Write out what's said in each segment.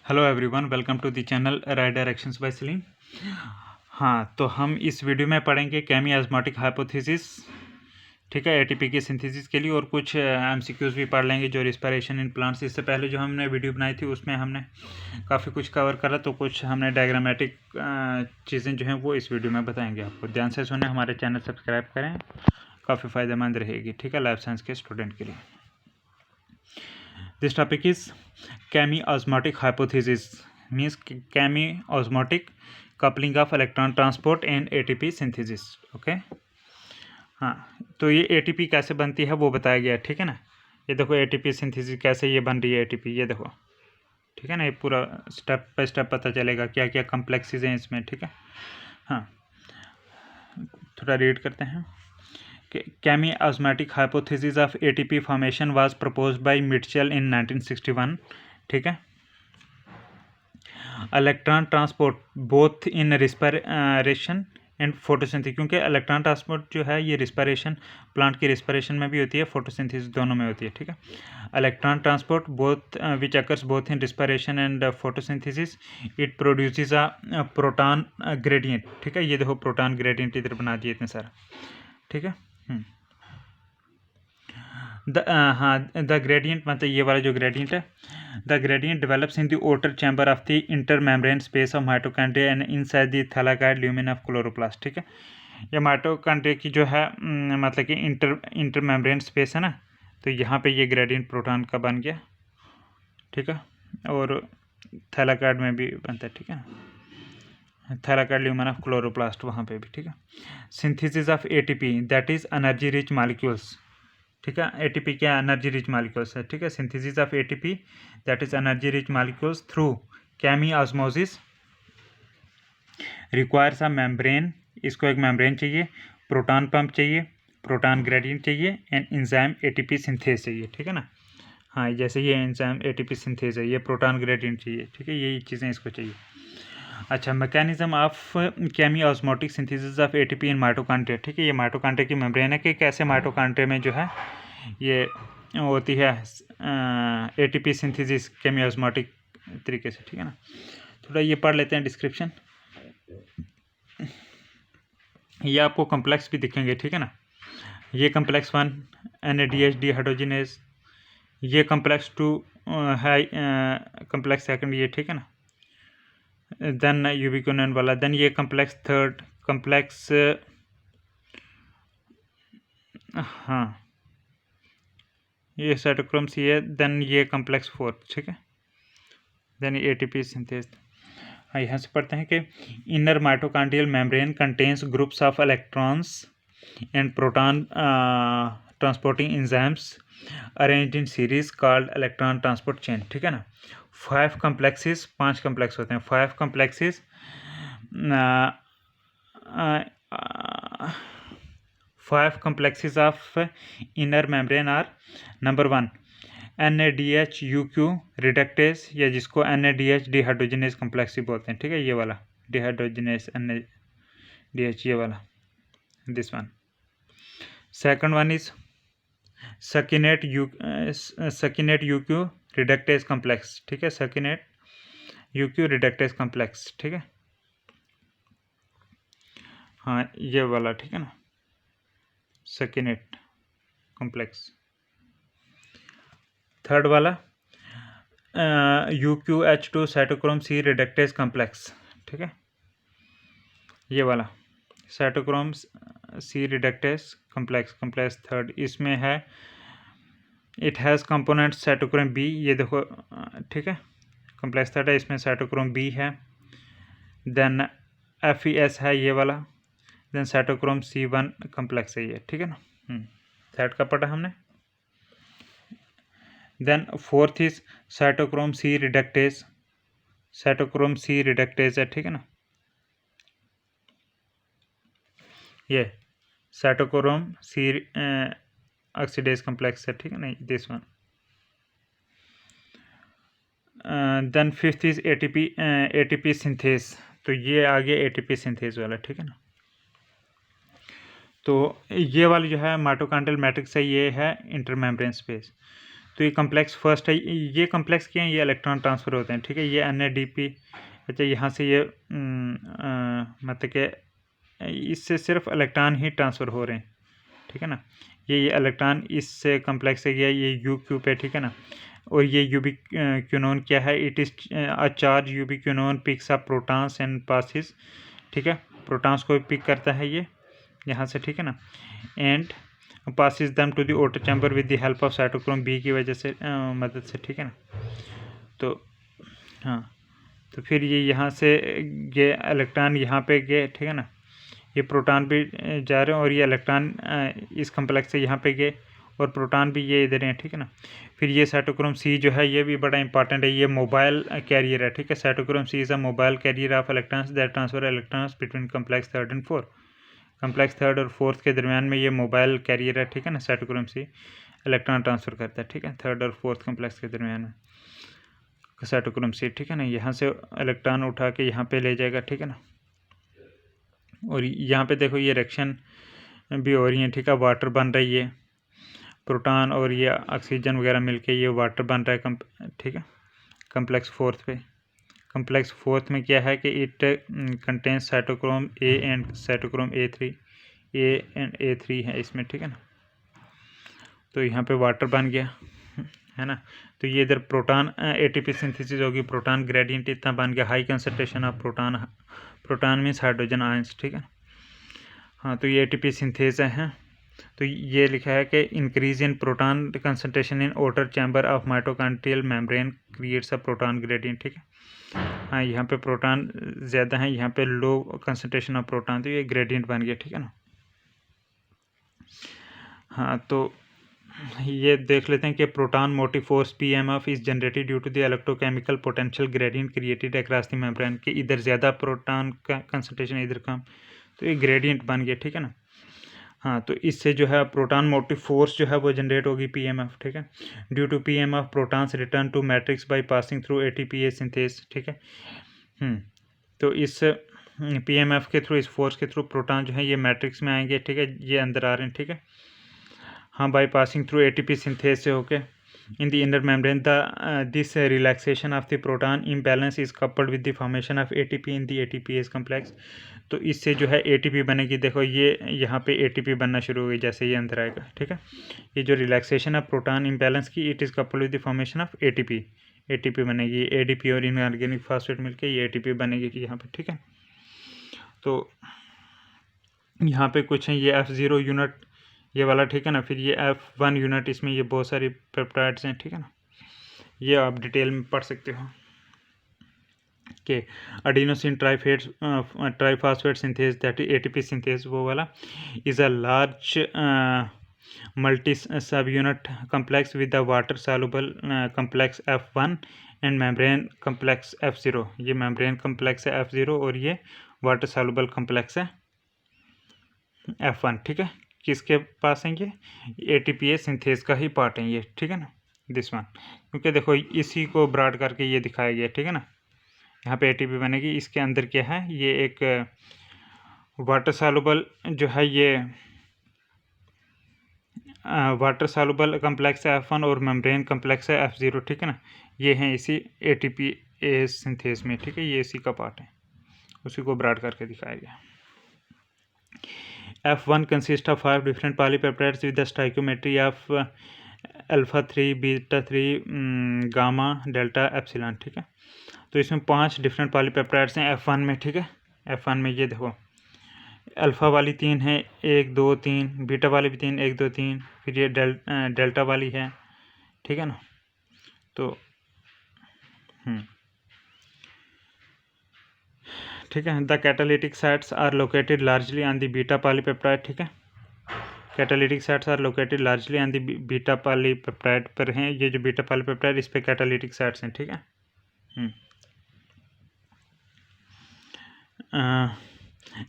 Hello everyone, welcome to the channel right directions by Salim. हाँ, तो हम इस वीडियो में पढ़ेंगे केमी ऑस्मोटिक हाइपोथेसिस, ठीक है, एटीपी की सिंथेसिस के लिए, और कुछ एमसीक्यूज भी पढ़ लेंगे जो रिस्पिरेशन इन प्लांट्स। इससे पहले जो हमने वीडियो बनाई थी उसमें हमने काफ़ी कुछ कवर करा, तो कुछ हमने डायग्रामेटिक चीज़ें जो हैं वो इस वीडियो में बताएंगे आपको। ध्यान से सुने, हमारे चैनल सब्सक्राइब करें, काफ़ी फ़ायदेमंद रहेगी, ठीक है, लाइफ साइंस के स्टूडेंट के लिए। This topic is chemi-osmotic hypothesis, means chemi-osmotic coupling of electron transport and ATP synthesis. Okay. हाँ, तो ये ATP कैसे बनती है वो बताया गया है, ठीक है ना। ये देखो ATP सिंथेसिस कैसे ये बन रही है ATP, ये देखो, ठीक है ना। ये पूरा स्टेप बाय स्टेप पता चलेगा क्या क्या कम्प्लेक्सेस हैं इसमें, ठीक है। हाँ, थोड़ा रीड करते हैं। Chemi-osmotic hypothesis of ATP formation was proposed by Mitchell in 1961, ठीक है। Electron transport both in respiration and photosynthesis, क्योंकि इलेक्ट्रॉन ट्रांसपोर्ट जो है ये रिस्पिरेशन, प्लांट की रिस्पिरेशन में भी होती है, फोटोसिंथेसिस दोनों में होती है, ठीक है। Electron transport both which occurs both in respiration and photosynthesis, it produces a proton gradient, ठीक है। ये देखो प्रोटॉन ग्रेडियंट इधर बना दिए इतने सारा, ठीक है। द ग्रेडियंट मतलब ये वाला जो ग्रेडियंट है, the gradient develops in the outer chamber of the intermembrane space of mitochondria and inside the thylakoid lumen of chloroplast, ठीक है। ये माइटोकॉन्ड्रिया की जो है मतलब कि इंटरमेम्ब्रेन स्पेस है ना, तो यहाँ पे ये ग्रेडियंट प्रोटॉन का बन गया, ठीक है। और थैलाकॉइड में भी बनता है, ठीक है, थैलाकॉइड ल्यूमेन ऑफ क्लोरोप्लास्ट वहाँ पे भी, ठीक है। Synthesis of ATP that is energy rich molecules, ठीक है। एटीपी क्या एनर्जी रिच मॉलिक्यूल्स है, ठीक है। Synthesis of ATP that is energy rich molecules through chemiosmosis requires a membrane, इसको एक मेम्ब्रेन चाहिए, प्रोटॉन पंप चाहिए, प्रोटॉन ग्रेडियंट चाहिए, एंड एंजाइम एटीपी सिंथेस चाहिए, ठीक है ना। हाँ, जैसे ये एंजाइम एटीपी सिंथेस है, ये प्रोटॉन ग्रेडियंट चाहिए, ठीक है, यही चीज़ें इसको चाहिए। अच्छा, mechanism of chemiosmotic synthesis of ATP in mitochondria, ठीक है। ये माइटोकॉन्ड्रिया की मेम्ब्रेन है कि कैसे माइटोकॉन्ड्रिया में जो है ये होती है एटीपी सिंथेसिस केमी ऑस्मोटिक तरीके से, ठीक है ना। थोड़ा ये पढ़ लेते हैं डिस्क्रिप्शन। ये आपको कम्प्लेक्स भी दिखेंगे, ठीक है ना। ये कम्प्लेक्स 1 NADH डिहाइड्रोजिनेज, ये कम्प्लेक्स 2 है कम्प्लेक्स सेकंड, ये ठीक है ना। देन यूबिक्विनोन वाला, देन ये कम्प्लेक्स थर्ड, कम्प्लेक्स हाँ ये साइटोक्रोम सी है, देन ये कम्प्लेक्स 4, ठीक है। Then ATP synthase. हाँ, यहाँ से पढ़ते हैं कि inner mitochondrial membrane contains groups of electrons and proton transporting enzymes arranged in series called electron transport chain, ठीक है ना। 5 कम्प्लेक्सेस, 5 कम्प्लेक्स होते हैं, 5 complexes 5 complexes of inner membrane are number 1 NADH-UQ reductase, या जिसको NADH डिहाइड्रोजिनेज कम्प्लेक्स भी बोलते हैं, ठीक है। ये वाला डिहाइड्रोजिनेज NADH, ये वाला, this one. Second one is succinate UQ reductase complex, ठीक है, सकिनेट UQ रिडक्टेज कम्प्लेक्स, ठीक है। हाँ, ये वाला, ठीक है ना, सकिनेट कॉम्प्लेक्स। थर्ड वाला UQH2 cytochrome c reductase complex, ठीक है, ये वाला cytochrome c reductase complex, complex third. इसमें है it has component cytochrome b, ये देखो, ठीक है, कॉम्प्लेक्स थर्ड है, इसमें साइटोक्रोम बी है, देन FES है ये वाला, देन साइटोक्रोम C1 कॉम्प्लेक्स है ये, ठीक है ना। थर्ड का पढ़ा हमने। Then fourth is cytochrome c reductase, cytochrome c reductase है, ठीक है ना, ये साइटोक्रोम सी ऑक्सीडेज कॉम्प्लेक्स है, ठीक है ना, this one. Then fifth is ATP synthase, तो ये आ गया एटीपी सिंथेस वाला, ठीक है ना। तो ये वाली जो है माइटोकॉन्ड्रियल मैट्रिक्स है, ये है इंटरमेम्ब्रेन स्पेस। तो ये कम्प्लेक्स फर्स्ट है, ये कम्प्लेक्स क्या है, ये इलेक्ट्रॉन ट्रांसफ़र होते हैं, ठीक है। ये NADP, अच्छा यहाँ से ये मतलब कि इससे सिर्फ इलेक्ट्रॉन ही ट्रांसफ़र हो रहे हैं, ठीक है ना। ये इलेक्ट्रॉन इस कम्प्लेक्स से गया ये UQ पे, ठीक है ना। और ये यूबिक्विनोन क्या है, it is a charge यूबिक्विनोन picks up protons and passes, ठीक है, प्रोटॉन्स को पिक करता है ये यहाँ से, ठीक है ना, and passes them to the outer chamber with the help of cytochrome B की वजह से मदद से, ठीक है ना। तो हाँ, तो फिर ये यहाँ से ये इलेक्ट्रॉन यहाँ पे गए, ठीक है ना, ये प्रोटॉन भी जा रहे हैं और ये इलेक्ट्रॉन इस कम्प्लेक्स से यहाँ पे गए और प्रोटॉन भी ये इधर हैं, ठीक है ना। फिर ये साइटोक्रोम C जो है ये भी बड़ा इंपॉर्टेंट है, ये मोबाइल कैरियर है, ठीक है। Cytochrome C is a mobile carrier of electrons that transfer electrons between complex 3 and 4। Complex 3 और 4 के दरमियान में ये मोबाइल कैरियर है, ठीक है ना। साइटोक्रोम C इलेक्ट्रॉन ट्रांसफ़र करता है, ठीक है, 3rd और 4th कम्प्लेक्स के दरमियान में साइटोक्रोम C, ठीक है ना। यहाँ से इलेक्ट्रॉन उठा के यहाँ पे ले जाएगा, ठीक है ना। और यहाँ पे देखो ये रिएक्शन भी हो रही है, ठीक है, वाटर बन रही है, प्रोटॉन और ये ऑक्सीजन वगैरह मिलके ये वाटर बन रहा है, ठीक है, कम्प्लेक्स 4th पे। कम्प्लेक्स 4th में क्या है कि it contains cytochrome A and cytochrome A3 है इसमें, ठीक है ना। तो यहाँ पे वाटर बन गया है ना। तो ये इधर प्रोटॉन ATP सिंथेसिस होगी, प्रोटॉन ग्रेडियंट इतना बन गया, high concentration of proton means hydrogen ions, ठीक है। हाँ, तो ये ATP सिंथेस है। तो ये लिखा है कि increase in proton concentration in outer chamber of mitochondrial membrane creates a proton gradient, ठीक है। हाँ, यहाँ पे प्रोटॉन ज़्यादा है, यहाँ पे लो कंसनट्रेशन ऑफ प्रोटॉन, तो ये ग्रेडियंट बन गया, ठीक है ना। हाँ, तो ये देख लेते हैं कि proton motive force PMF is generated due to the electrochemical potential gradient created across the membrane, कि इधर ज़्यादा प्रोटॉन का कंसनट्रेशन, इधर कम, तो ये ग्रेडियंट बन गया, ठीक है ना। हाँ, तो इससे जो है प्रोटॉन मोटिव फोर्स जो है वो जनरेट होगी PMF, ठीक है। Due to PMF protons return to matrix by passing through ATPase synthase, ठीक है। तो इस PMF के थ्रू, इस फोर्स के थ्रू प्रोटॉन जो है ये मैट्रिक्स में आएंगे, ठीक है, ये अंदर आ रहे हैं, ठीक है। हाँ, bye passing through ATP synthase से होके in the inner membrane this relaxation of the proton imbalance is coupled with the formation of ATP in the ATPase complex। तो इससे जो है ATP बनेगी, देखो ये यहाँ पे ATP बनना शुरू हो गई जैसे ये अंदर आएगा, ठीक है। ये जो रिलैक्सेशन ऑफ प्रोटॉन इम्बैलेंस की, it is coupled with the formation of ATP बनेगी, ADP और इनऑर्गेनिक फॉस्फेट मिलके ये ATP बनेगी यहाँ पे, ठीक है। तो यहाँ पे कुछ है, ये F0 यूनिट ये वाला, ठीक है ना। फिर ये F1 यूनिट, इसमें ये बहुत सारी पेप्टाइड्स हैं, ठीक है ना, ये आप डिटेल में पढ़ सकते हो कि adenosine triphosphate synthase, that ATP synthase वो वाला, is a large multi subunit complex with the water soluble complex F1 and membrane complex F0। ये मेम्ब्रेन कम्प्लेक्स है F0 और ये वाटर सॉल्युबल कम्प्लेक्स है F1, ठीक है। किसके पास है ये ATPase सिंथेस का ही पार्ट है ये, ठीक है ना, दिस वन, क्योंकि देखो इसी को ब्रॉड करके ये दिखाया गया, ठीक है ना। यहाँ पे ATP बनेगी, इसके अंदर क्या है, ये एक वाटर सॉल्युबल जो है, ये वाटर सॉल्युबल कम्प्लेक्स है F1 और मेम्ब्रेन कम्प्लेक्स है F0, ठीक है ना। ये हैं इसी ATPase सिंथेस में, ठीक है, ये इसी का पार्ट है, उसी को ब्रॉड करके दिखाया गया। F1 consists of 5 different polypeptides with the stoichiometry of alpha 3, beta 3, gamma, delta, epsilon, ठीक है। तो इसमें 5 डिफरेंट पॉलीपेप्टाइड्स हैं F1 में, ठीक है। F1 में ये देखो अल्फ़ा वाली 3 है, 1 2 3, बीटा वाली भी 3, 1 2 3, फिर ये डेल्टा वाली है, ठीक है ना। तो ठीक है, the catalytic sites are located largely on the beta polypeptide, ठीक है। Catalytic sites are located largely on the beta polypeptide पर हैं, ये जो बीटा पॉलीपेप्टाइड इस पे कैटालिटिक साइट्स हैं, ठीक है।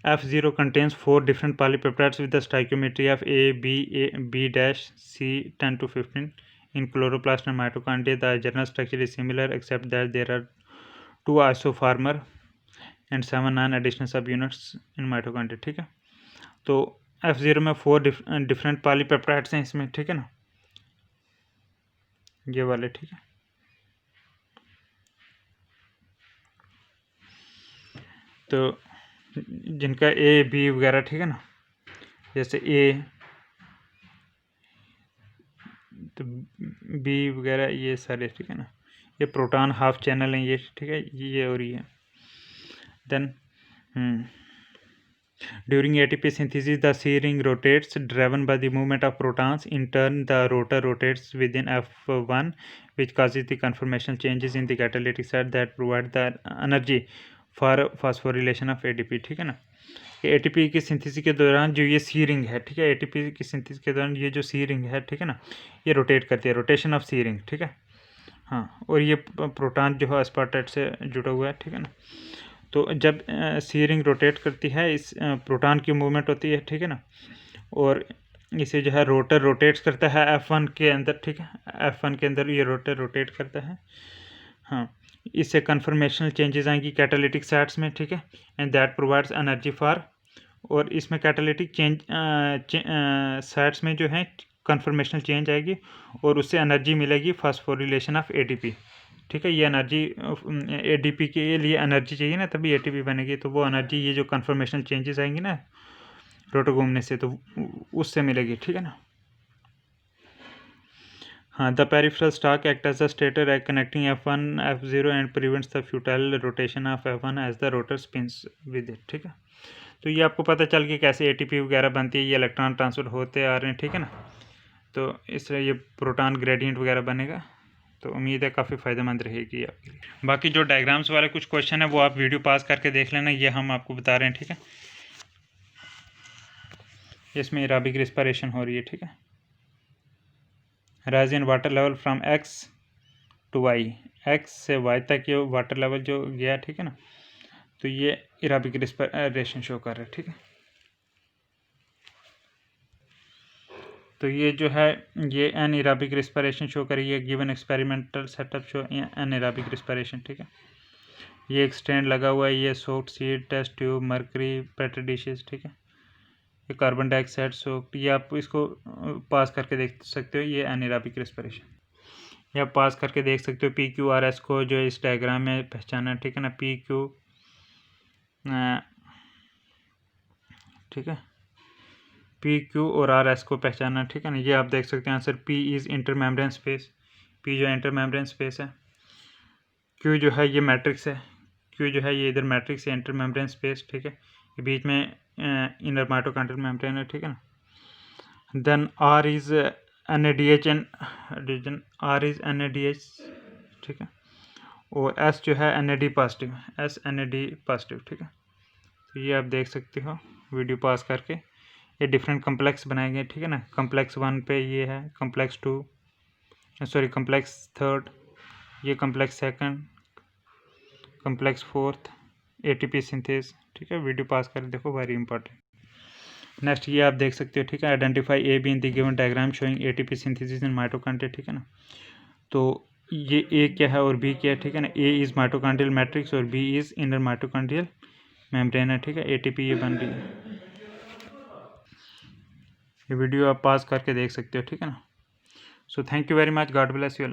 F0 contains 4 different polypeptides with the stoichiometry of B C 10 to 15 in chloroplast and mitochondria. The general structure is similar except that there are 2 isoformer and 7 non-additional subunits in mitochondria, ठीक है। तो F0 में 4 different polypeptides हैं इसमें, ठीक है ना। ये वाले, ठीक है। तो जिनका ए बी वगैरह, ठीक है ना, जैसे ए तो बी वगैरह ये सारे, ठीक है ना, ये प्रोटॉन हाफ चैनल हैं ये, ठीक है, ये और ये। Then during ATP synthesis, the C ring rotates, driven by the movement of protons. In turn, the rotor rotates within F1, which causes the conformational changes in the catalytic site that provide the energy for phosphorylation of ATP, ठीक है ना। ATP की synthesis के दौरान जो ये सी ring है, ठीक है, ATP की सिंथेसिस के दौरान ये जो सी रिंग है, ठीक है ना, ये रोटेट करती है, रोटेशन ऑफ सी रिंग, ठीक है। हाँ, और ये प्रोटॉन जो है एस्पार्टेट से जुड़ा हुआ है, ठीक है ना। तो जब सी रिंग रोटेट करती है, इस प्रोटॉन की मूवमेंट होती है, ठीक है ना, और इसे जो है रोटर रोटेट्स करता है F1 के अंदर, ठीक है, F1 के अंदर ये रोटर रोटेट करता है। हाँ, इससे कन्फर्मेशनल चेंजेस आएंगी कैटालिटिक साइट्स में, ठीक है, and that provides energy for, और इसमें कैटालिटिक चेंज साइट्स में जो है कन्फर्मेशनल चेंज आएगी और उससे एनर्जी मिलेगी फॉस्फोरिलेशन ऑफ ATP, ठीक है। ये एनर्जी ADP के लिए एनर्जी चाहिए ना, तभी ATP बनेगी, तो वो एनर्जी ये जो कन्फर्मेशनल चेंजेस आएंगी ना रोटर घूमने से, तो उससे मिलेगी, ठीक है ना। हाँ, the peripheral stalk act as the stator connecting F1 F0 and prevents the futile rotation of F1 as the rotor spins with it, ठीक है। तो ये आपको पता चल गया कैसे ATP वगैरह बनती है, ये इलेक्ट्रॉन ट्रांसफर होते आ रहे हैं, ठीक है ना। तो इससे ये प्रोटॉन ग्रेडियंट वगैरह बनेगा। तो उम्मीद है काफ़ी फ़ायदेमंद रहेगी आपके लिए। बाकी जो डायग्राम्स वाले कुछ क्वेश्चन है वो आप वीडियो पास करके देख लेना, ये हम आपको बता रहे हैं, ठीक है। इसमें एराबिक रिस्पिरेशन हो रही है, ठीक है। Rise in water level from X to Y, X से Y तक ये वाटर लेवल जो गया, ठीक है ना, तो ये एराबिक रिस्पिरेशन शो कर रहा है, ठीक है। तो ये जो है ये एनएराबिक रिस्पिरेशन शो करेगी, ये given experimental setup show anaerobic respiration, ठीक है। ये एक स्टैंड लगा हुआ है, ये soaked seed, test tube, mercury, petri dishes, ठीक है। ये कार्बन डाइऑक्साइड सोक्ड, ये आप इसको पास करके देख सकते हो, ये एनएराबिक रिस्पिरेशन। ये आप पास करके देख सकते हो PQRS को जो इस डायग्राम में पहचाना, ठीक है ना, PQ, ठीक है, PQ और RS को पहचाना, ठीक है ना। ये आप देख सकते हैं answer, P is intermembrane space, P जो इंटरमेम्ब्रेन स्पेस है, Q जो है ये मैट्रिक्स है, Q जो है ये इधर मैट्रिक्स है, इंटरमेम्ब्रेन स्पेस, ठीक है, ये बीच में इनर माइटोकॉन्ड्रियल मेम्ब्रेन है, ठीक है ना। Then R is NADH and region, R is NADH, ठीक है, और S जो है NAD positive, S NAD positive, ठीक है। तो ये आप देख सकते हो वीडियो पास करके, ये डिफरेंट कम्प्लेक्स बनाए गए, ठीक है ना। कम्प्लेक्स 1 पे ये है, कम्प्लेक्स 2, सॉरी कम्प्लेक्स 3, ये कम्प्लेक्स 2, कम्प्लेक्स 4, ATP सिंथेस, ठीक है। वीडियो पास कर देखो, वेरी इंपॉर्टेंट। नेक्स्ट ये आप देख सकते हो, ठीक है, identify A be in the given diagram showing ATP synthesis in mitochondria, ठीक है ना। तो ये ए क्या है और बी क्या है, ठीक है ना। ए इज़ माइटोकॉन्ड्रियल मैट्रिक्स और B is inner mitochondrial membrane है, ठीक है। ATP ये बन रही है, ये वीडियो आप पास करके देख सकते हो, ठीक है ना। So thank you very much, God bless you.